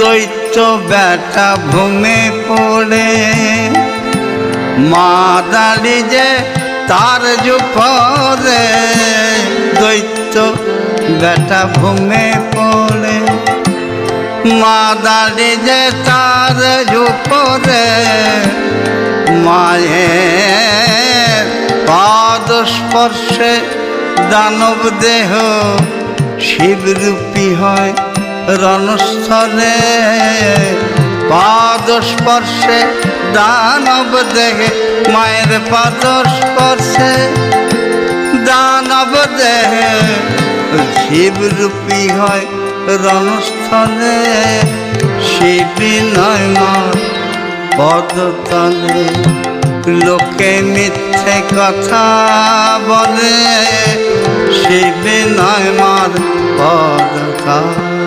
দৈত্য বেটা ভূমে পড়ে মা দাঁড়ি যে তার জুপরে দৈত্য বেটা ভূমে পড়ে মা দাঁড়ি যে তার জুপরে মায়ের পাদ স্পর্শে দানব দেহ শিবরূপী হয় রণস্থলে পাদ স্পর্শে দানব দেহে মায়ের পাদ স্পর্শে দানব দেহে শিবরূপী হয় রণস্থলে শিবী নয় মার পদতলে লোকে মিথ্যে কথা বলে শিবী নয় মার পদতলে।